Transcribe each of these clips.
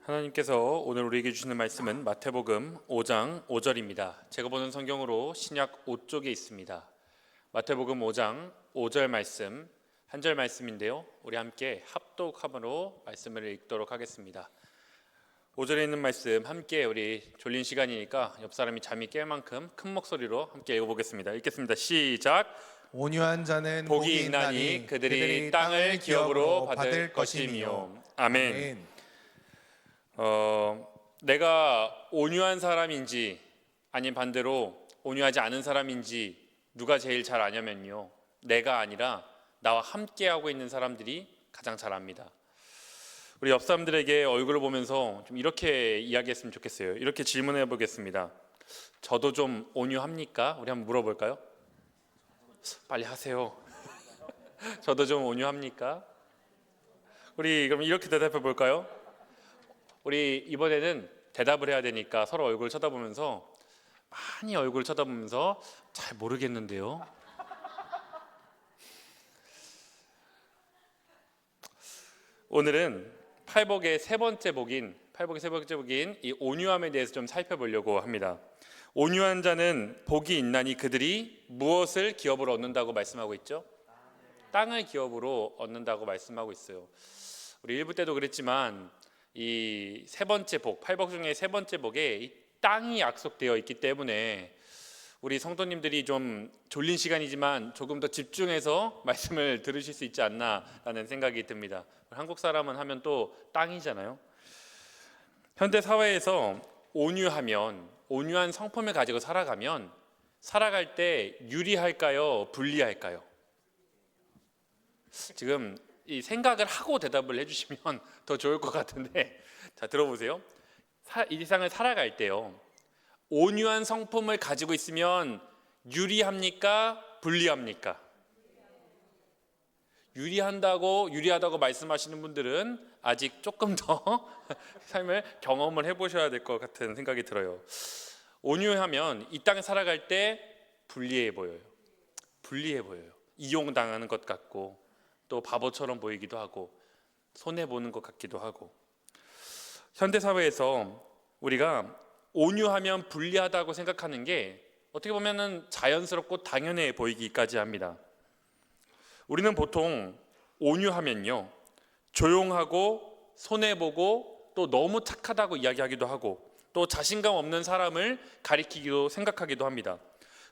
하나님께서 오늘 우리에게 주시는 말씀은 마태복음 5장 5절입니다. 제가 보는 성경으로 신약 5쪽에 있습니다. 마태복음 5장 5절 말씀, 한 절 말씀인데요. 우리 함께 합독함으로 말씀을 읽도록 하겠습니다. 5절에 있는 말씀 함께 우리 졸린 시간이니까 옆 사람이 잠이 깰 만큼 큰 목소리로 함께 읽어보겠습니다. 읽겠습니다. 시작. 온유한 자는 복이 있나니 그들이 땅을 기업으로 받을 것이며. 아멘. 내가 온유한 사람인지 아니면 반대로 온유하지 않은 사람인지 누가 제일 잘 아냐면요, 내가 아니라 나와 함께하고 있는 사람들이 가장 잘 압니다. 우리 옆 사람들에게 얼굴을 보면서 좀 이렇게 이야기했으면 좋겠어요. 이렇게 질문해 보겠습니다. 저도 좀 온유합니까? 우리 한번 물어볼까요? 빨리 하세요. 저도 좀 온유합니까? 우리 그럼 이렇게 대답해 볼까요? 우리 이번에는 대답을 해야 되니까 서로 얼굴 쳐다보면서, 많이 얼굴 쳐다보면서 잘 모르겠는데요. 오늘은 팔복의 세 번째 복인 이 온유함에 대해서 좀 살펴보려고 합니다. 온유한 자는 복이 있나니 그들이 무엇을 기업으로 얻는다고 말씀하고 있죠? 땅을 기업으로 얻는다고 말씀하고 있어요. 우리 1부 때도 그랬지만 이 세 번째 복, 팔복 중에 세 번째 복에 이 땅이 약속되어 있기 때문에 우리 성도님들이 좀 졸린 시간이지만 조금 더 집중해서 말씀을 들으실 수 있지 않나라는 생각이 듭니다. 한국 사람은 하면 또 땅이잖아요. 현대 사회에서 온유한 성품을 가지고 살아갈 때 유리할까요? 불리할까요? 지금 이 생각을 하고 대답을 해주시면 더 좋을 것 같은데, 자, 들어보세요. 이 세상을 살아갈 때요, 온유한 성품을 가지고 있으면 유리합니까? 불리합니까? 유리하다고 말씀하시는 분들은 아직 조금 더 삶을 경험을 해보셔야 될 것 같은 생각이 들어요. 온유하면 이 땅에 살아갈 때 불리해 보여요. 이용당하는 것 같고, 또 바보처럼 보이기도 하고, 손해보는 것 같기도 하고. 현대사회에서 우리가 온유하면 불리하다고 생각하는 게 어떻게 보면 자연스럽고 당연해 보이기까지 합니다. 우리는 보통 온유하면요, 조용하고 손해보고 또 너무 착하다고 이야기하기도 하고, 또 자신감 없는 사람을 가리키기도 생각하기도 합니다.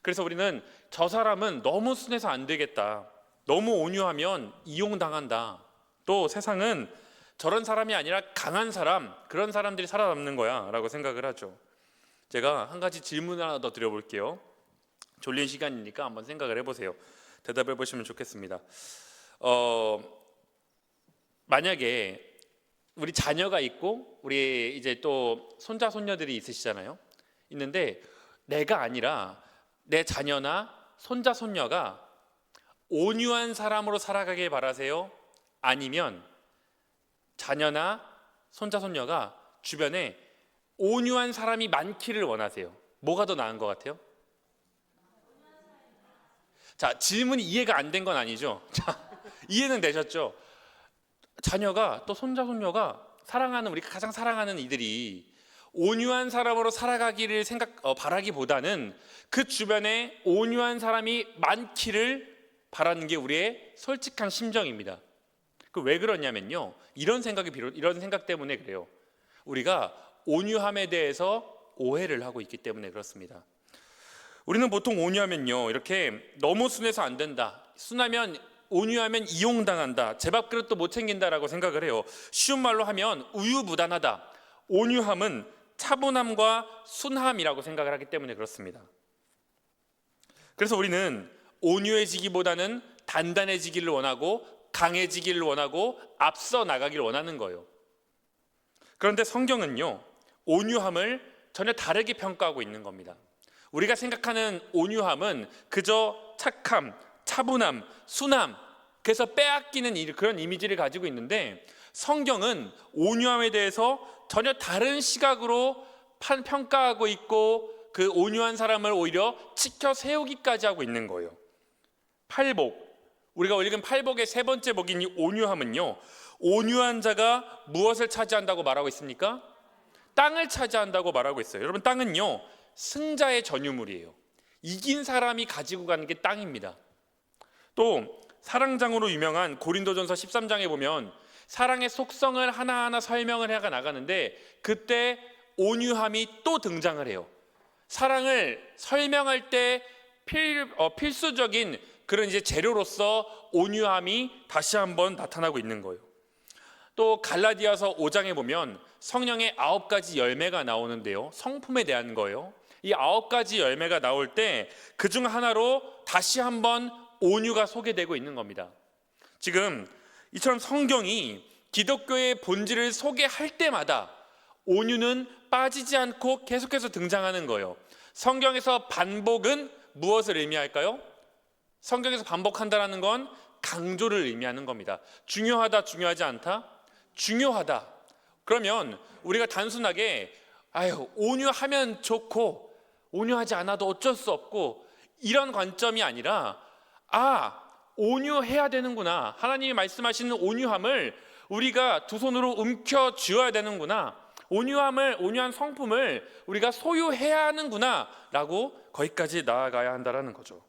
그래서 우리는 저 사람은 너무 순해서 안 되겠다, 너무 온유하면 이용당한다, 또 세상은 저런 사람이 아니라 강한 사람, 그런 사람들이 살아남는 거야 라고 생각을 하죠. 제가 한 가지 질문을 하나 더 드려볼게요. 졸린 시간이니까 한번 생각을 해보세요. 대답해 보시면 좋겠습니다. 만약에 우리 자녀가 있고 우리 이제 또 손자 손녀들이 있는데 내가 아니라 내 자녀나 손자 손녀가 온유한 사람으로 살아가길 바라세요? 아니면 자녀나 손자 손녀가 주변에 온유한 사람이 많기를 원하세요? 뭐가 더 나은 것 같아요? 자, 질문이 이해가 안 된 건 아니죠? 자, 이해는 되셨죠? 자녀가 또 손자 손녀가 우리가 가장 사랑하는 이들이 온유한 사람으로 살아가기를 바라기보다는 그 주변에 온유한 사람이 많기를 바라는 게 우리의 솔직한 심정입니다. 왜 그러냐면요, 이런 생각 때문에 그래요. 우리가 온유함에 대해서 오해를 하고 있기 때문에 그렇습니다. 우리는 보통 온유하면요, 이렇게 너무 순해서 안 된다, 온유하면 이용당한다, 제 밥그릇도 못 챙긴다라고 생각을 해요. 쉬운 말로 하면 우유부단하다. 온유함은 차분함과 순함이라고 생각을 하기 때문에 그렇습니다. 그래서 우리는 온유해지기보다는 단단해지기를 원하고, 강해지기를 원하고, 앞서 나가기를 원하는 거예요. 그런데 성경은요, 온유함을 전혀 다르게 평가하고 있는 겁니다. 우리가 생각하는 온유함은 그저 착함, 차분함, 순함, 그래서 빼앗기는 그런 이미지를 가지고 있는데, 성경은 온유함에 대해서 전혀 다른 시각으로 평가하고 있고, 그 온유한 사람을 오히려 지켜 세우기까지 하고 있는 거예요. 우리가 읽은 팔복의 세 번째 복인 이 온유함은요, 온유한 자가 무엇을 차지한다고 말하고 있습니까? 땅을 차지한다고 말하고 있어요. 여러분, 땅은요 승자의 전유물이에요. 이긴 사람이 가지고 가는 게 땅입니다. 또 사랑장으로 유명한 고린도전서 13장에 보면 사랑의 속성을 하나하나 설명을 해가 나가는데 그때 온유함이 또 등장을 해요. 사랑을 설명할 때 필수적인 그런 이제 재료로서 온유함이 다시 한번 나타나고 있는 거예요. 또 갈라디아서 5장에 보면 성령의 9가지 열매가 나오는데요, 성품에 대한 거예요. 이 9가지 열매가 나올 때 그중 하나로 다시 한번 온유가 소개되고 있는 겁니다. 지금 이처럼 성경이 기독교의 본질을 소개할 때마다 온유는 빠지지 않고 계속해서 등장하는 거예요. 성경에서 반복은 무엇을 의미할까요? 성경에서 반복한다는 건 강조를 의미하는 겁니다. 중요하다, 중요하지 않다? 중요하다. 그러면 우리가 단순하게 온유하면 좋고 온유하지 않아도 어쩔 수 없고 이런 관점이 아니라 온유해야 되는구나, 하나님이 말씀하시는 온유함을 우리가 두 손으로 움켜 쥐어야 되는구나, 온유한 성품을 우리가 소유해야 하는구나 라고 거기까지 나아가야 한다는 거죠.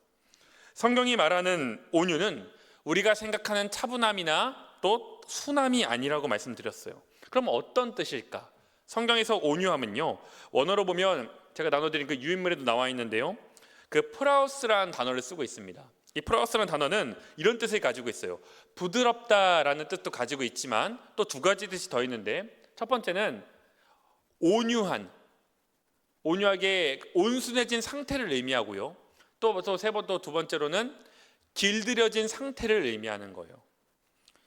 성경이 말하는 온유는 우리가 생각하는 차분함이나 또 순함이 아니라고 말씀드렸어요. 그럼 어떤 뜻일까? 성경에서 온유함은요, 원어로 보면 제가 나눠드린 그 유인물에도 나와 있는데요, 그 프라우스라는 단어를 쓰고 있습니다. 이 프라우스라는 단어는 이런 뜻을 가지고 있어요. 부드럽다라는 뜻도 가지고 있지만 또 두 가지 뜻이 더 있는데, 첫 번째는 온유하게 온순해진 상태를 의미하고요, 또 두 번째로는 길들여진 상태를 의미하는 거예요.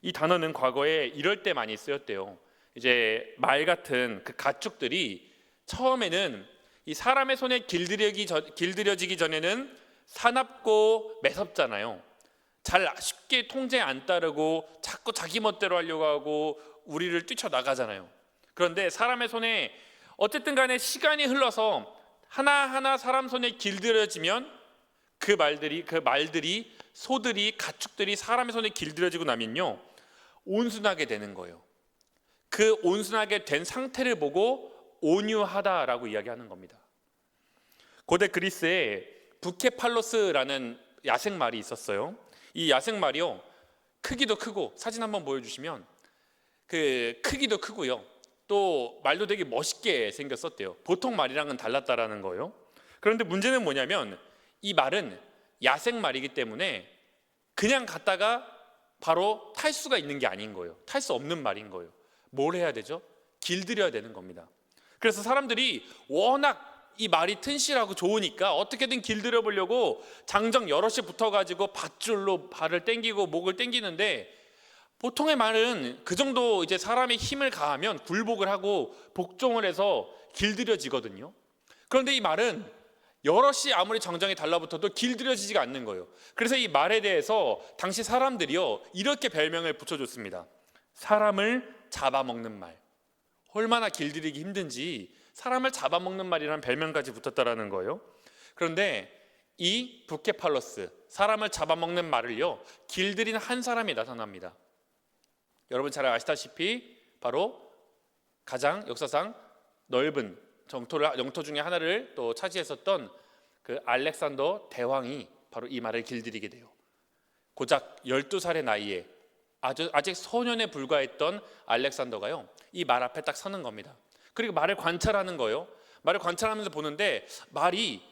이 단어는 과거에 이럴 때 많이 쓰였대요. 이제 말 같은 그 가축들이 처음에는 이 사람의 손에 길들여지기 전에는 사납고 매섭잖아요. 잘 쉽게 통제 안 따르고 자꾸 자기 멋대로 하려고 하고 우리를 뛰쳐나가잖아요. 그런데 사람의 손에 어쨌든 간에 시간이 흘러서 하나하나 사람 손에 길들여지면 그 말들이 소들이 가축들이 사람의 손에 길들여지고 나면요 온순하게 되는 거예요. 그 온순하게 된 상태를 보고 온유하다라고 이야기하는 겁니다. 고대 그리스에 부케팔로스라는 야생말이 있었어요. 이 야생말이요 크기도 크고, 사진 한번 보여주시면 그 크기도 크고요, 또 말도 되게 멋있게 생겼었대요. 보통 말이랑은 달랐다라는 거예요. 그런데 문제는 뭐냐면 이 말은 야생말이기 때문에 그냥 갔다가 바로 탈 수가 있는 게 아닌 거예요. 탈 수 없는 말인 거예요. 뭘 해야 되죠? 길들여야 되는 겁니다. 그래서 사람들이 워낙 이 말이 튼실하고 좋으니까 어떻게든 길들여 보려고 장정 여럿이 붙어가지고 밧줄로 발을 당기고 목을 당기는데, 보통의 말은 그 정도 이제 사람의 힘을 가하면 굴복을 하고 복종을 해서 길들여지거든요. 그런데 이 말은 여럿이 아무리 정장이 달라붙어도 길들여지지가 않는 거예요. 그래서 이 말에 대해서 당시 사람들이요 이렇게 별명을 붙여줬습니다. 사람을 잡아먹는 말. 얼마나 길들이기 힘든지 사람을 잡아먹는 말이라는 별명까지 붙었다라는 거예요. 그런데 이 부케팔로스, 사람을 잡아먹는 말을요 길들인 한 사람이 나타납니다. 여러분 잘 아시다시피 바로 가장 역사상 넓은 영토 중에 하나를 또 차지했었던 그 알렉산더 대왕이 바로 이 말을 길들이게 돼요. 고작 12살의 나이에 아직 소년에 불과했던 알렉산더가요 이 말 앞에 딱 서는 겁니다. 그리고 말을 관찰하는 거예요. 말을 관찰하면서 보는데 말이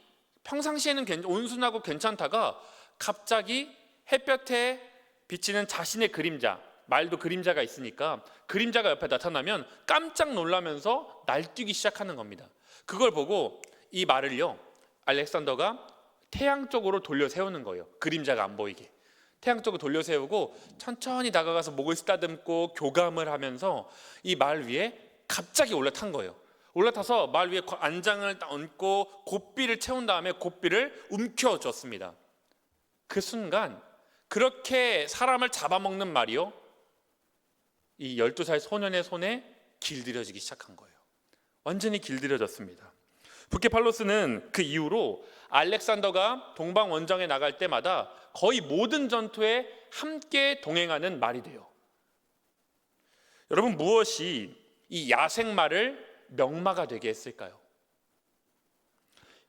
평상시에는 온순하고 괜찮다가 갑자기 햇볕에 비치는 자신의 그림자, 말도 그림자가 있으니까 그림자가 옆에 나타나면 깜짝 놀라면서 날뛰기 시작하는 겁니다. 그걸 보고 이 말을요 알렉산더가 태양 쪽으로 돌려 세우는 거예요. 그림자가 안 보이게 태양 쪽으로 돌려 세우고 천천히 다가가서 목을 쓰다듬고 교감을 하면서 이 말 위에 갑자기 올라탄 거예요. 올라타서 말 위에 안장을 얹고 고삐를 채운 다음에 고삐를 움켜쥐었습니다. 그 순간 그렇게 사람을 잡아먹는 말이요 이 12살 소년의 손에 길들여지기 시작한 거예요. 완전히 길들여졌습니다. 부케팔로스는 그 이후로 알렉산더가 동방 원정에 나갈 때마다 거의 모든 전투에 함께 동행하는 말이 돼요. 여러분, 무엇이 이 야생마를 명마가 되게 했을까요?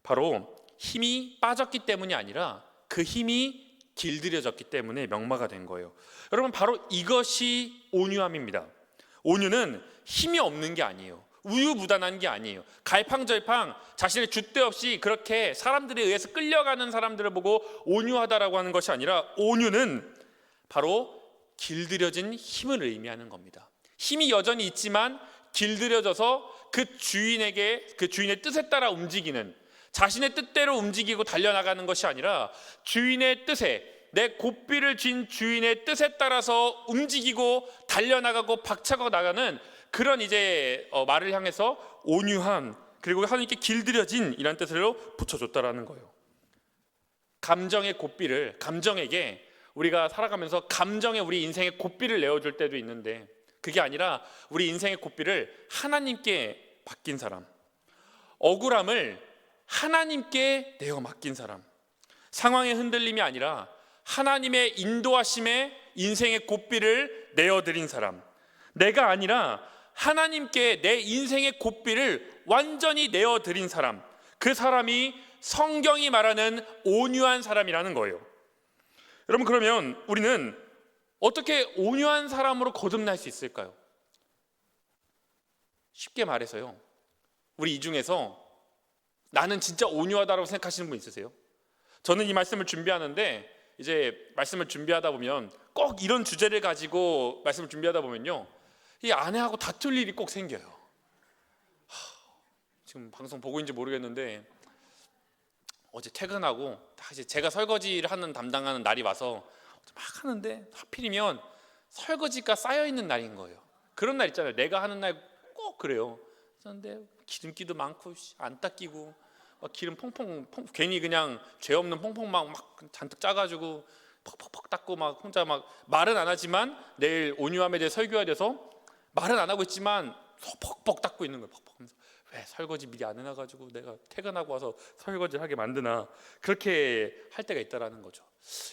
바로 힘이 빠졌기 때문이 아니라 그 힘이 길들여졌기 때문에 명마가 된 거예요. 여러분, 바로 이것이 온유함입니다. 온유는 힘이 없는 게 아니에요. 우유부단한 게 아니에요. 갈팡절팡 자신의 줏대 없이 그렇게 사람들에 의해서 끌려가는 사람들을 보고 온유하다라고 하는 것이 아니라, 온유는 바로 길들여진 힘을 의미하는 겁니다. 힘이 여전히 있지만 길들여져서 그 주인의 뜻에 따라 움직이는, 자신의 뜻대로 움직이고 달려나가는 것이 아니라 주인의 뜻에, 내 고삐를 쥔 주인의 뜻에 따라서 움직이고 달려나가고 박차고 나가는 그런 이제 말을 향해서 온유함, 그리고 하나님께 길들여진 이란 뜻으로 붙여줬다라는 거예요. 감정의 고삐를, 감정에게 우리가 살아가면서 감정에 우리 인생의 고삐를 내어줄 때도 있는데, 그게 아니라 우리 인생의 고삐를 하나님께 맡긴 사람, 억울함을 하나님께 내어 맡긴 사람, 상황의 흔들림이 아니라 하나님의 인도하심에 인생의 고삐를 내어드린 사람, 내가 아니라 하나님께 내 인생의 고삐를 완전히 내어드린 사람, 그 사람이 성경이 말하는 온유한 사람이라는 거예요. 여러분, 그러면 우리는 어떻게 온유한 사람으로 거듭날 수 있을까요? 쉽게 말해서요, 우리 이 중에서 나는 진짜 온유하다고 생각하시는 분 있으세요? 저는 이 말씀을 준비하는데, 이제 말씀을 준비하다 보면 꼭 이런 주제를 가지고 말씀을 준비하다 보면요, 이 아내하고 다툴 일이 꼭 생겨요. 지금 방송 보고 있는지 모르겠는데, 어제 퇴근하고 이제 제가 설거지를 하는 담당하는 날이 와서 막 하는데, 하필이면 설거지가 쌓여있는 날인 거예요. 그런 날 있잖아요. 내가 하는 날 꼭 그래요. 그런데 기름기도 많고 안 닦이고 막 기름 퐁퐁 괜히 그냥 죄 없는 퐁퐁 막 잔뜩 짜가지고 퍽퍽퍽 닦고 막 혼자 막 말은 안 하지만 내일 온유함에 대해 설교해야 돼서 말은 안 하고 있지만 퍽퍽 닦고 있는 거예요. 퍽퍽 하면서 왜 설거지 미리 안 해놔가지고 내가 퇴근하고 와서 설거지를 하게 만드나, 그렇게 할 때가 있다라는 거죠.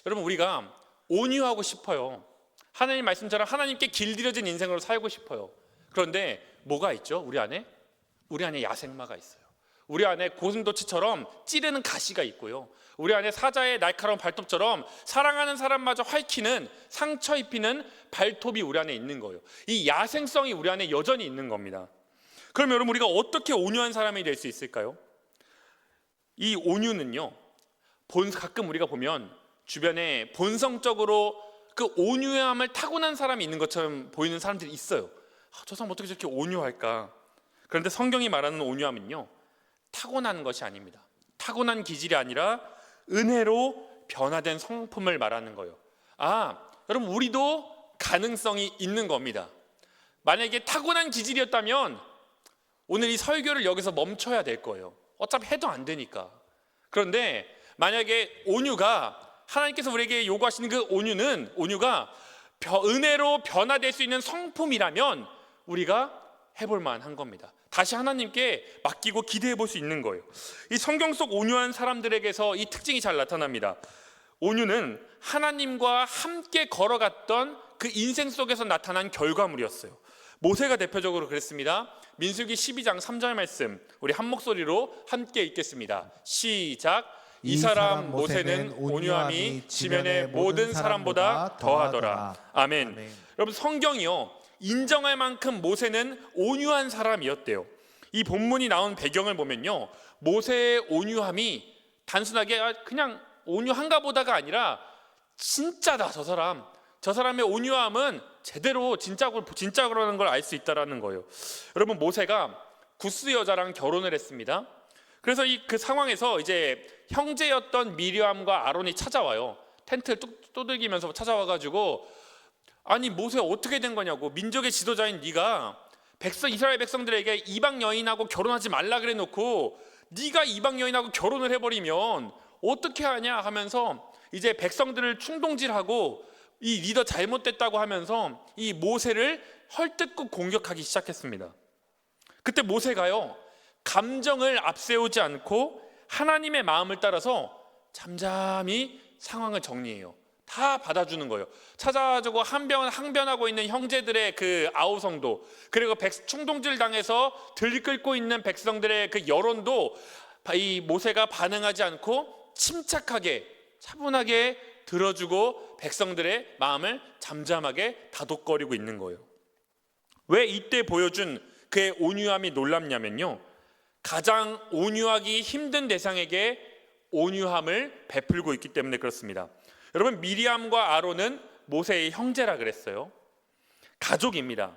여러분, 우리가 온유하고 싶어요. 하나님 말씀처럼 하나님께 길들여진 인생으로 살고 싶어요. 그런데 뭐가 있죠? 우리 안에 야생마가 있어요. 우리 안에 고슴도치처럼 찌르는 가시가 있고요, 우리 안에 사자의 날카로운 발톱처럼 사랑하는 사람마저 핥히는, 상처 입히는 발톱이 우리 안에 있는 거예요. 이 야생성이 우리 안에 여전히 있는 겁니다. 그럼 여러분, 우리가 어떻게 온유한 사람이 될 수 있을까요? 이 온유는요, 가끔 우리가 보면 주변에 본성적으로 그 온유함을 타고난 사람이 있는 것처럼 보이는 사람들이 있어요. 저 사람 어떻게 저렇게 온유할까? 그런데 성경이 말하는 온유함은요, 타고난 것이 아닙니다. 타고난 기질이 아니라 은혜로 변화된 성품을 말하는 거예요. 여러분, 우리도 가능성이 있는 겁니다. 만약에 타고난 기질이었다면 오늘 이 설교를 여기서 멈춰야 될 거예요. 어차피 해도 안 되니까. 그런데 만약에 온유가, 하나님께서 우리에게 요구하시는 그 온유가 은혜로 변화될 수 있는 성품이라면 우리가 해볼 만한 겁니다. 다시 하나님께 맡기고 기대해 볼 수 있는 거예요. 이 성경 속 온유한 사람들에게서 이 특징이 잘 나타납니다. 온유는 하나님과 함께 걸어갔던 그 인생 속에서 나타난 결과물이었어요. 모세가 대표적으로 그랬습니다. 민수기 12장 3절 말씀, 우리 한 목소리로 함께 읽겠습니다. 시작. 이 사람 모세는 온유함이 지면의 모든 사람보다 더하더라. 아멘. 여러분, 성경이요, 인정할 만큼 모세는 온유한 사람이었대요. 이 본문이 나온 배경을 보면요, 모세의 온유함이 단순하게 그냥 온유한가 보다가 아니라 진짜다, 저 사람의 온유함은 제대로 진짜라는 걸 알 수 있다라는 거예요. 여러분, 모세가 구스 여자랑 결혼을 했습니다. 그래서 그 상황에서 이제 형제였던 미리암과 아론이 찾아와요. 텐트를 두들기면서 찾아와가지고, 아니 모세 어떻게 된 거냐고, 민족의 지도자인 네가 이스라엘 백성들에게 이방 여인하고 결혼하지 말라 그래 놓고 네가 이방 여인하고 결혼을 해버리면 어떻게 하냐 하면서 이제 백성들을 충동질하고 이 리더 잘못됐다고 하면서 이 모세를 헐뜯고 공격하기 시작했습니다. 그때 모세가요, 감정을 앞세우지 않고 하나님의 마음을 따라서 잠잠히 상황을 정리해요. 다 받아주는 거예요. 찾아가지고 항변하고 있는 형제들의 그 아우성도, 그리고 충동질 당해서 들끓고 있는 백성들의 그 여론도 이 모세가 반응하지 않고 침착하게 차분하게 들어주고 백성들의 마음을 잠잠하게 다독거리고 있는 거예요. 왜 이때 보여준 그의 온유함이 놀랍냐면요, 가장 온유하기 힘든 대상에게 온유함을 베풀고 있기 때문에 그렇습니다. 여러분, 미리암과 아론은 모세의 형제라 그랬어요. 가족입니다.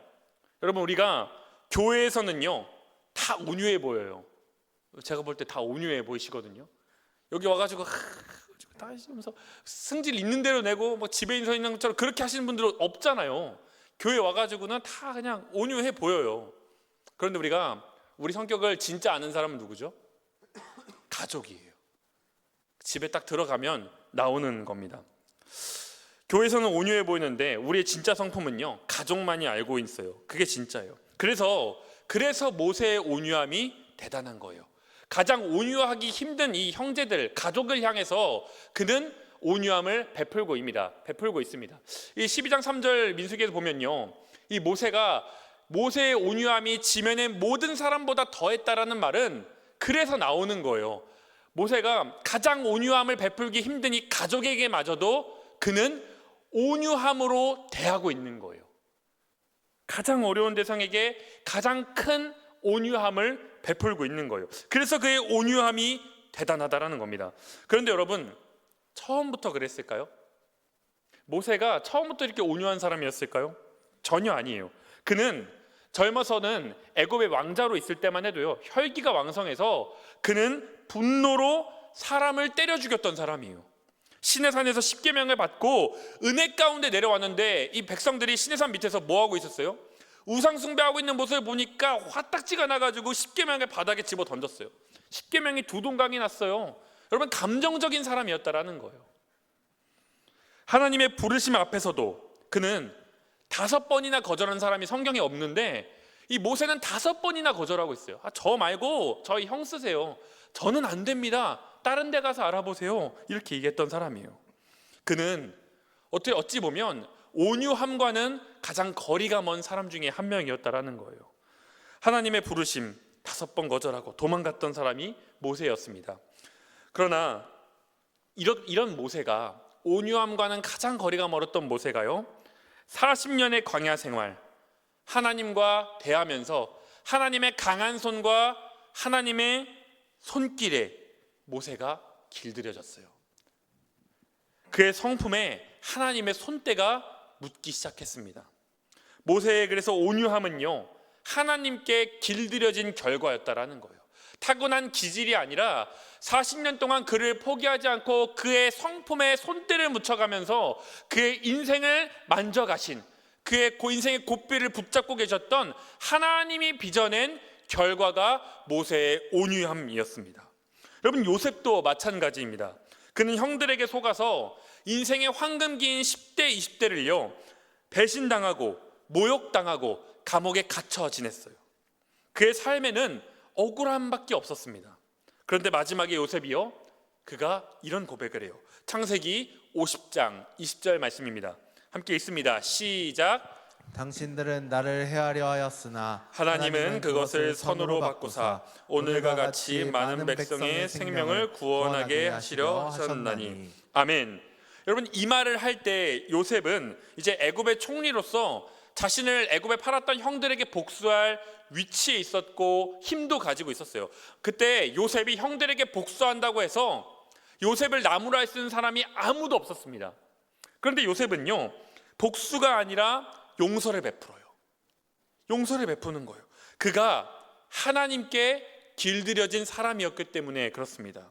여러분, 우리가 교회에서는요 다 온유해 보여요. 제가 볼 때 다 온유해 보이시거든요. 여기 와가지고 다 하시면서 승질 있는 대로 내고 뭐 집에 서 있는 것처럼 그렇게 하시는 분들은 없잖아요. 교회 와가지고는 다 그냥 온유해 보여요. 그런데 우리 성격을 진짜 아는 사람은 누구죠? 가족이에요. 집에 딱 들어가면 나오는 겁니다. 교회에서는 온유해 보이는데 우리의 진짜 성품은요 가족만이 알고 있어요. 그게 진짜예요. 그래서 모세의 온유함이 대단한 거예요. 가장 온유하기 힘든 이 형제들, 가족을 향해서 그는 온유함을 베풀고 있습니다. 이 12장 3절 민수기에서 보면요, 이 모세의 온유함이 지면의 모든 사람보다 더했다라는 말은 그래서 나오는 거예요. 모세가 가장 온유함을 베풀기 힘든 이 가족에게마저도 그는 온유함으로 대하고 있는 거예요. 가장 어려운 대상에게 가장 큰 온유함을 베풀고 있는 거예요. 그래서 그의 온유함이 대단하다라는 겁니다. 그런데 여러분, 처음부터 그랬을까요? 모세가 처음부터 이렇게 온유한 사람이었을까요? 전혀 아니에요. 그는 젊어서는 애굽의 왕자로 있을 때만 해도요 혈기가 왕성해서 그는 분노로 사람을 때려 죽였던 사람이에요. 시내산에서 십계명을 받고 은혜 가운데 내려왔는데 이 백성들이 시내산 밑에서 뭐 하고 있었어요? 우상 숭배하고 있는 모습을 보니까 화딱지가 나가지고 십계명을 바닥에 집어 던졌어요. 십계명이 두 동강이 났어요. 여러분, 감정적인 사람이었다라는 거예요. 하나님의 부르심 앞에서도 그는 5번이나 거절한 사람이 성경에 없는데 이 모세는 5번이나 거절하고 있어요. 저 말고 저희 형 쓰세요. 저는 안 됩니다. 다른 데 가서 알아보세요. 이렇게 얘기했던 사람이에요. 그는 어찌 보면 온유함과는 가장 거리가 먼 사람 중에 한 명이었다라는 거예요. 하나님의 부르심 5번 거절하고 도망갔던 사람이 모세였습니다. 그러나 이런 모세가, 온유함과는 가장 거리가 멀었던 모세가요 40년의 광야 생활, 하나님과 대하면서 하나님의 강한 손과 하나님의 손길에 모세가 길들여졌어요. 그의 성품에 하나님의 손때가 묻기 시작했습니다. 모세의 그래서 온유함은요 하나님께 길들여진 결과였다라는 거예요. 타고난 기질이 아니라 40년 동안 그를 포기하지 않고 그의 성품에 손때를 묻혀가면서 그의 인생을 만져가신, 그의 인생의 고삐를 붙잡고 계셨던 하나님이 빚어낸 결과가 모세의 온유함이었습니다. 여러분, 요셉도 마찬가지입니다. 그는 형들에게 속아서 인생의 황금기인 10대, 20대를요 배신당하고 모욕당하고 감옥에 갇혀 지냈어요. 그의 삶에는 억울함밖에 없었습니다. 그런데 마지막에 요셉이요 그가 이런 고백을 해요. 창세기 50장 20절 말씀입니다. 함께 읽습니다. 시작. 당신들은 나를 헤아려 하였으나 하나님은 그것을 선으로 바꾸사 오늘과 같이 많은 백성의 생명을 구원하게 하시려 하셨나니. 아멘. 여러분, 이 말을 할 때 요셉은 이제 애굽의 총리로서 자신을 애굽에 팔았던 형들에게 복수할 위치에 있었고 힘도 가지고 있었어요. 그때 요셉이 형들에게 복수한다고 해서 요셉을 나무라 쓰는 사람이 아무도 없었습니다. 그런데 요셉은요 복수가 아니라 용서를 베풀어요. 용서를 베푸는 거예요. 그가 하나님께 길들여진 사람이었기 때문에 그렇습니다.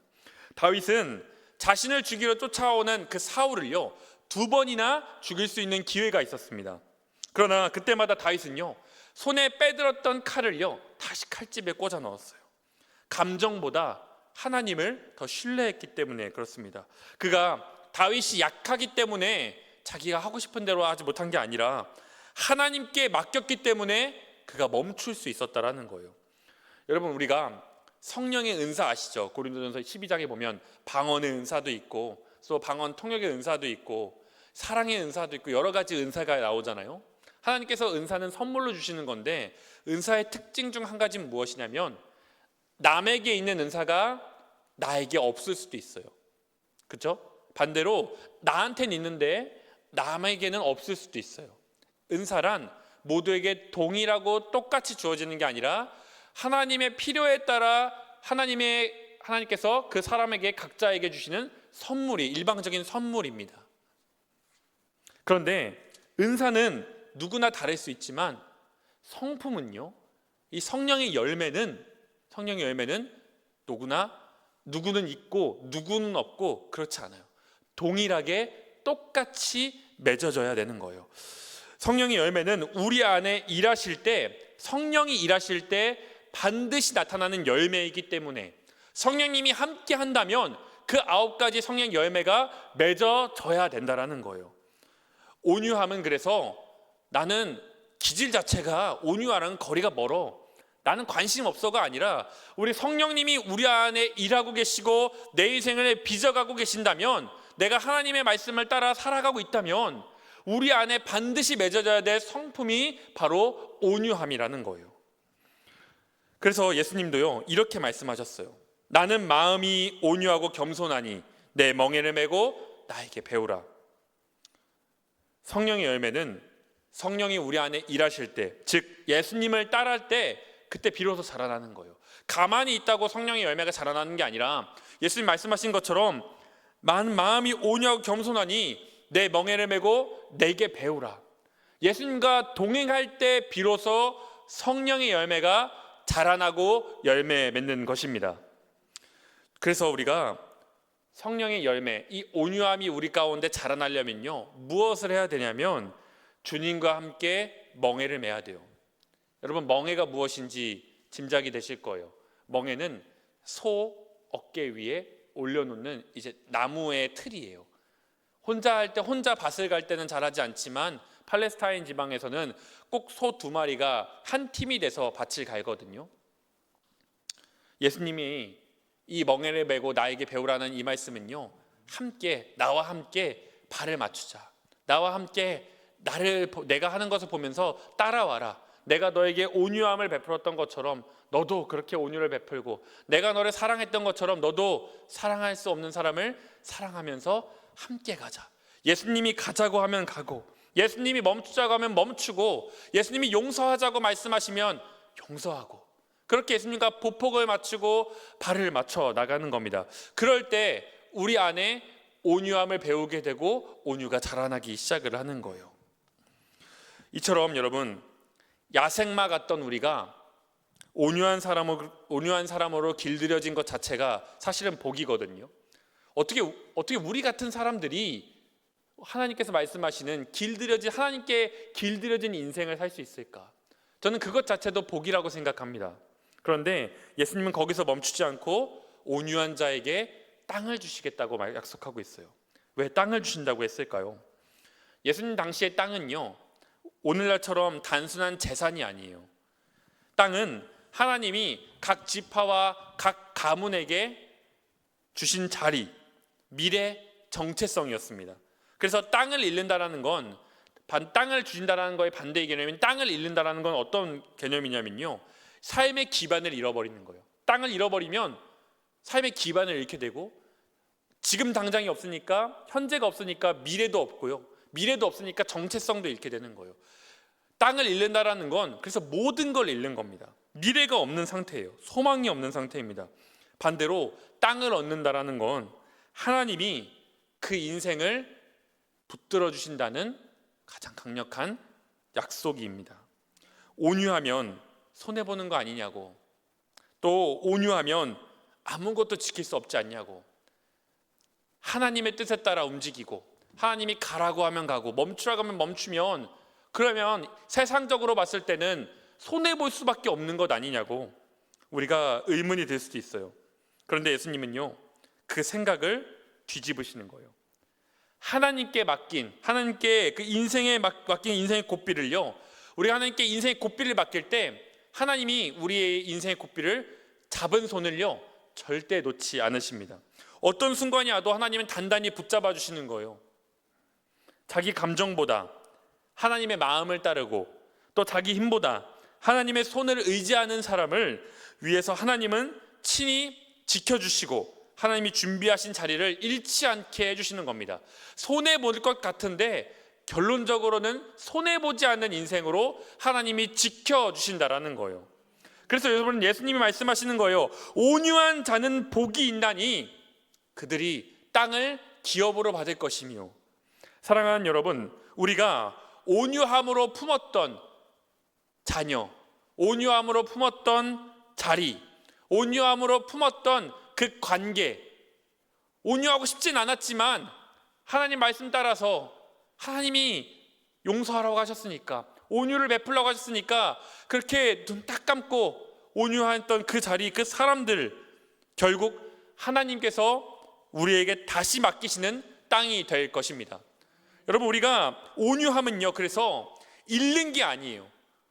다윗은 자신을 죽이러 쫓아오는 그 사울을요 2번이나 죽일 수 있는 기회가 있었습니다. 그러나 그때마다 다윗은요 손에 빼들었던 칼을요 다시 칼집에 꽂아 넣었어요. 감정보다 하나님을 더 신뢰했기 때문에 그렇습니다. 그가 다윗이 약하기 때문에 자기가 하고 싶은 대로 하지 못한 게 아니라 하나님께 맡겼기 때문에 그가 멈출 수 있었다라는 거예요. 여러분, 우리가 성령의 은사 아시죠? 고린도전서 12장에 보면 방언의 은사도 있고 또 방언 통역의 은사도 있고 사랑의 은사도 있고 여러 가지 은사가 나오잖아요. 하나님께서 은사는 선물로 주시는 건데 은사의 특징 중 한 가지는 무엇이냐면 남에게 있는 은사가 나에게 없을 수도 있어요. 그렇죠? 반대로 나한테는 있는데 남에게는 없을 수도 있어요. 은사란 모두에게 동일하고 똑같이 주어지는 게 아니라 하나님의 필요에 따라 하나님께서 그 사람에게 각자에게 주시는 선물이 일방적인 선물입니다. 그런데 은사는 누구나 다를 수 있지만 성품은요, 이 성령의 열매는 누구는 있고 누구는 없고 그렇지 않아요. 동일하게 똑같이 맺어져야 되는 거예요. 성령의 열매는 우리 안에 일하실 때, 성령이 일하실 때 반드시 나타나는 열매이기 때문에 성령님이 함께 한다면 그 9가지 성령 열매가 맺어져야 된다라는 거예요. 온유함은 그래서 나는 기질 자체가 온유와는 거리가 멀어, 나는 관심 없어가 아니라 우리 성령님이 우리 안에 일하고 계시고 내 인생을 빚어가고 계신다면, 내가 하나님의 말씀을 따라 살아가고 있다면 우리 안에 반드시 맺어져야 될 성품이 바로 온유함이라는 거예요. 그래서 예수님도요 이렇게 말씀하셨어요. 나는 마음이 온유하고 겸손하니 내 멍에를 메고 나에게 배우라. 성령의 열매는 성령이 우리 안에 일하실 때, 즉 예수님을 따라할 때 그때 비로소 자라나는 거예요. 가만히 있다고 성령의 열매가 자라나는 게 아니라 예수님 말씀하신 것처럼 마음이 온유하고 겸손하니 내 멍에를 메고 내게 배우라. 예수님과 동행할 때 비로소 성령의 열매가 자라나고 열매 맺는 것입니다. 그래서 우리가 성령의 열매, 이 온유함이 우리 가운데 자라나려면요 무엇을 해야 되냐면 주님과 함께 멍에를 메야 돼요. 여러분, 멍에가 무엇인지 짐작이 되실 거예요. 멍에는 소 어깨 위에 올려놓는 이제 나무의 틀이에요. 혼자 밭을 갈 때는 잘하지 않지만 팔레스타인 지방에서는 꼭 소 2마리가 한 팀이 돼서 밭을 갈거든요. 예수님이 이 멍에를 메고 나에게 배우라는 이 말씀은요, 나와 함께 발을 맞추자. 나와 함께 내가 하는 것을 보면서 따라와라. 내가 너에게 온유함을 베풀었던 것처럼 너도 그렇게 온유를 베풀고, 내가 너를 사랑했던 것처럼 너도 사랑할 수 없는 사람을 사랑하면서 함께 가자. 예수님이 가자고 하면 가고, 예수님이 멈추자고 하면 멈추고, 예수님이 용서하자고 말씀하시면 용서하고, 그렇게 예수님과 보폭을 맞추고 발을 맞춰 나가는 겁니다. 그럴 때 우리 안에 온유함을 배우게 되고 온유가 자라나기 시작을 하는 거예요. 이처럼 여러분, 야생마 같던 우리가 온유한 사람으로 길들여진 것 자체가 사실은 복이거든요. 어떻게 우리 같은 사람들이 하나님께서 말씀하시는 하나님께 길들여진 인생을 살 수 있을까? 저는 그것 자체도 복이라고 생각합니다. 그런데 예수님은 거기서 멈추지 않고 온유한 자에게 땅을 주시겠다고 약속하고 있어요. 왜 땅을 주신다고 했을까요? 예수님 당시의 땅은요, 오늘날처럼 단순한 재산이 아니에요. 땅은 하나님이 각 지파와 각 가문에게 주신 자리, 미래 정체성이었습니다. 그래서 땅을 잃는다라는 건, 땅을 주신다라는 거의 반대의 개념인 땅을 잃는다라는 건 어떤 개념이냐면요, 삶의 기반을 잃어버리는 거예요. 땅을 잃어버리면 삶의 기반을 잃게 되고, 지금 당장이 없으니까, 현재가 없으니까 미래도 없고요, 미래도 없으니까 정체성도 잃게 되는 거예요. 땅을 잃는다라는 건 그래서 모든 걸 잃는 겁니다. 미래가 없는 상태예요. 소망이 없는 상태입니다. 반대로 땅을 얻는다라는 건 하나님이 그 인생을 붙들어 주신다는 가장 강력한 약속입니다. 온유하면 손해보는 거 아니냐고, 또 온유하면 아무것도 지킬 수 없지 않냐고, 하나님의 뜻에 따라 움직이고 하나님이 가라고 하면 가고 멈추라고 하면 멈추면, 그러면 세상적으로 봤을 때는 손해볼 수밖에 없는 것 아니냐고 우리가 의문이 들 수도 있어요. 그런데 예수님은요, 그 생각을 뒤집으시는 거예요. 하나님께 그 인생에 맡긴 인생의 고삐를요, 우리가 하나님께 인생의 고삐를 맡길 때 하나님이 우리의 인생의 고삐를 잡은 손을요 절대 놓지 않으십니다. 어떤 순간이 와도 하나님은 단단히 붙잡아 주시는 거예요. 자기 감정보다 하나님의 마음을 따르고 또 자기 힘보다 하나님의 손을 의지하는 사람을 위해서 하나님은 친히 지켜주시고 하나님이 준비하신 자리를 잃지 않게 해주시는 겁니다. 손해볼 것 같은데 결론적으로는 손해보지 않는 인생으로 하나님이 지켜주신다라는 거예요. 그래서 여러분, 예수님이 말씀하시는 거예요. 온유한 자는 복이 있나니 그들이 땅을 기업으로 받을 것이며. 사랑하는 여러분, 우리가 온유함으로 품었던 자녀, 온유함으로 품었던 자리, 온유함으로 품었던 그 관계, 온유하고 싶진 않았지만 하나님 말씀 따라서 하나님이 용서하라고 하셨으니까, 온유를 베풀라고 하셨으니까 그렇게 눈 딱 감고 온유했던 그 자리, 그 사람들, 결국 하나님께서 우리에게 다시 맡기시는 땅이 될 것입니다. 여러분, 우리가 온유함은요, 그래서 잃는 게 아니에요.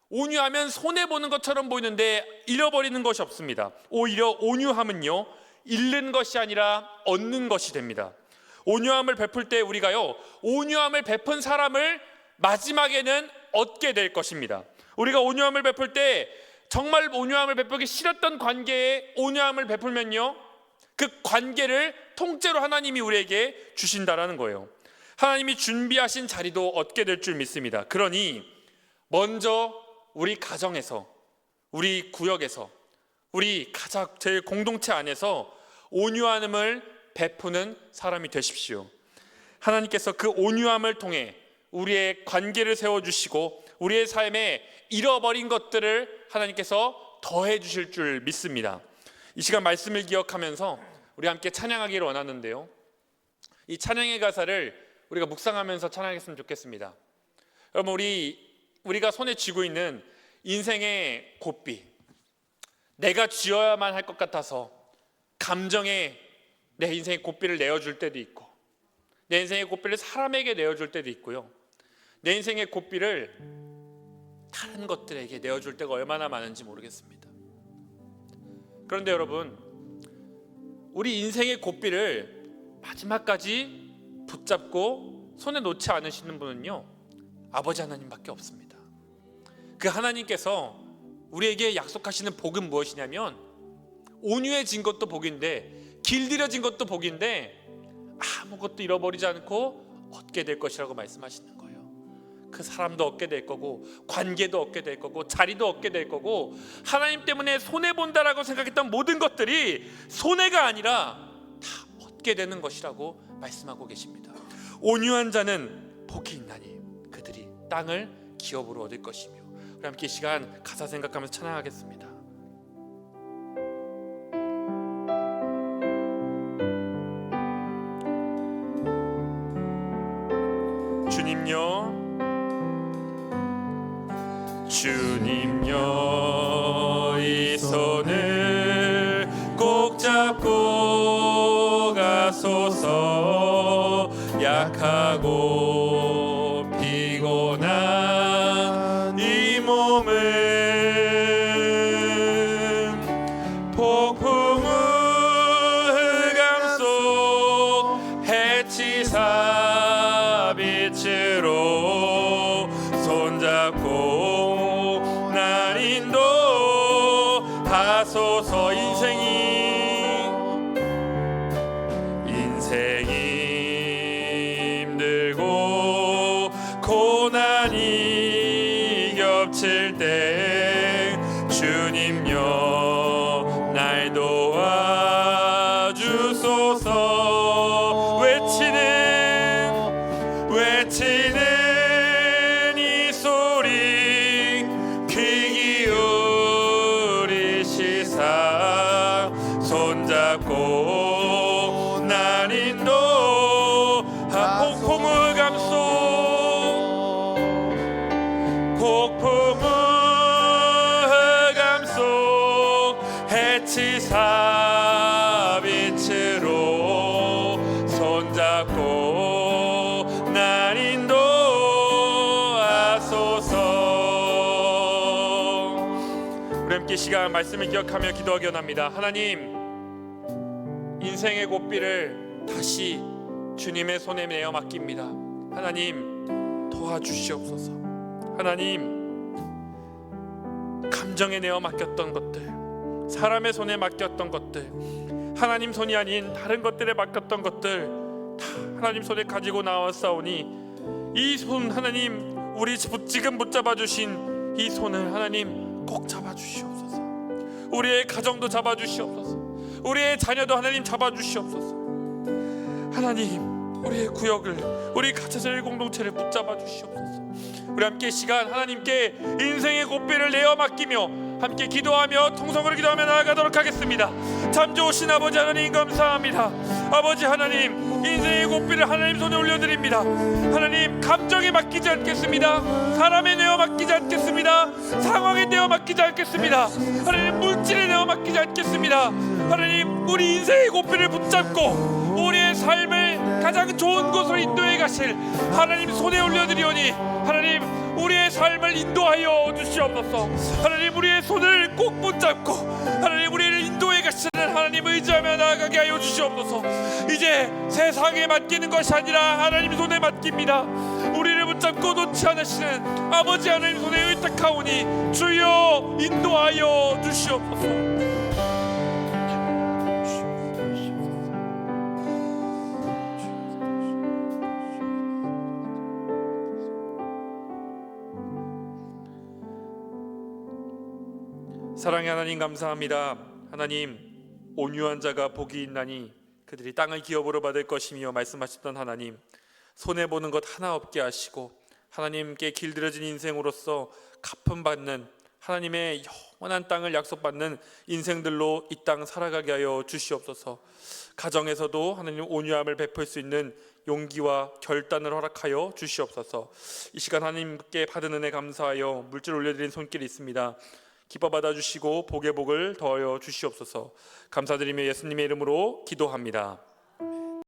온유하면 손해보는 것처럼 보이는데 잃어버리는 것이 없습니다. 오히려 온유함은요, 잃는 것이 아니라 얻는 것이 됩니다. 온유함을 베풀 때 우리가요, 온유함을 베푼 사람을 마지막에는 얻게 될 것입니다. 우리가 온유함을 베풀 때 정말 온유함을 베풀기 싫었던 관계에 온유함을 베풀면요, 그 관계를 통째로 하나님이 우리에게 주신다라는 거예요. 하나님이 준비하신 자리도 얻게 될 줄 믿습니다. 그러니 먼저 우리 가정에서, 우리 구역에서, 우리 가장 제일 공동체 안에서 온유함을 베푸는 사람이 되십시오. 하나님께서 그 온유함을 통해 우리의 관계를 세워주시고 우리의 삶에 잃어버린 것들을 하나님께서 더해 주실 줄 믿습니다. 이 시간 말씀을 기억하면서 우리 함께 찬양하기를 원하는데요, 이 찬양의 가사를 우리가 묵상하면서 찬양했으면 좋겠습니다. 여러분, 우리가 손에 쥐고 있는 인생의 고삐, 내가 쥐어야만 할 것 같아서 감정에 내 인생의 고삐를 내어줄 때도 있고, 내 인생의 고삐를 사람에게 내어줄 때도 있고요, 내 인생의 고삐를 다른 것들에게 내어줄 때가 얼마나 많은지 모르겠습니다. 그런데 여러분, 우리 인생의 고삐를 마지막까지 붙잡고 손에 놓지 않으시는 분은요, 아버지 하나님밖에 없습니다. 그 하나님께서 우리에게 약속하시는 복은 무엇이냐면, 온유해진 것도 복인데, 길들여진 것도 복인데, 아무것도 잃어버리지 않고 얻게 될 것이라고 말씀하시는 거예요. 그 사람도 얻게 될 거고, 관계도 얻게 될 거고, 자리도 얻게 될 거고, 하나님 때문에 손해본다라고 생각했던 모든 것들이 손해가 아니라 다 얻게 되는 것이라고 말씀하고 계십니다. 온유한 자는 복이 있나니 그들이 땅을 기업으로 얻을 것이며. 우리 함께 이 시간 가사 생각하면서 찬양하겠습니다. 주님여 이 손을 꼭 잡고 가소서. 약하고 피곤한 이 몸은 폭풍우 흑암 속 해치사 빛으로 손잡고 날 인도하소서. 인생이 힘들고 고난이 겹칠 때 주님여 날 도와주소서. 외치는 이 소리 귀 기울이시사 손잡고 날 인도하. 폭풍 흑암 속 해치사 빛으로 손잡고 날 인도하소서. 우리 함께 시간 말씀을 기억하며 기도하기 원합니다. 하나님, 인생의 고삐를 다시 주님의 손에 내어 맡깁니다. 하나님 도와주시옵소서. 하나님 감정에 내어 맡겼던 것들, 사람의 손에 맡겼던 것들, 하나님 손이 아닌 다른 것들에 맡겼던 것들 다 하나님 손에 가지고 나왔사오니 이 손 하나님, 우리 지금 붙잡아 주신 이 손을 하나님 꼭 잡아 주시옵소서. 우리의 가정도 잡아 주시옵소서. 우리의 자녀도 하나님 잡아 주시옵소서. 하나님 우리의 구역을, 우리 가짜절 공동체를 붙잡아 주시옵소서. 우리 함께 시간 하나님께 인생의 고삐를 내어 맡기며 함께 기도하며 통성으로 기도하며 나아가도록 하겠습니다. 참 좋으신 아버지 하나님 감사합니다. 아버지 하나님, 인생의 고삐를 하나님 손에 올려드립니다. 하나님 감정에 맡기지 않겠습니다. 사람에 내어 맡기지 않겠습니다. 상황에 내어 맡기지 않겠습니다. 하나님 물질에 내어 맡기지 않겠습니다. 하나님 우리 인생의 고삐를 붙잡고 우리의 삶을 가장 좋은 곳으로 인도해 가실 하나님 손에 올려드리오니 하나님 우리의 삶을 인도하여 주시옵소서. 하나님 우리의 손을 꼭 붙잡고 하나님 우리를 인도해 가시는 하나님 의지하며 나아가게 하여 주시옵소서. 이제 세상에 맡기는 것이 아니라 하나님 손에 맡깁니다. 우리를 붙잡고 놓지 않으시는 아버지 하나님 손에 의탁하오니 주여 인도하여 주시옵소서. 사랑의 하나님 감사합니다. 하나님 온유한 자가 복이 있나니 그들이 땅을 기업으로 받을 것이며 말씀하셨던 하나님, 손해보는 것 하나 없게 하시고 하나님께 길들여진 인생으로서 갚음받는 하나님의 영원한 땅을 약속받는 인생들로 이 땅 살아가게 하여 주시옵소서. 가정에서도 하나님 온유함을 베풀 수 있는 용기와 결단을 허락하여 주시옵소서. 이 시간 하나님께 받은 은혜 감사하여 물질 올려드린 손길이 있습니다. 기뻐 받아주시고 복의 복을 더하여 주시옵소서. 감사드리며 예수님의 이름으로 기도합니다.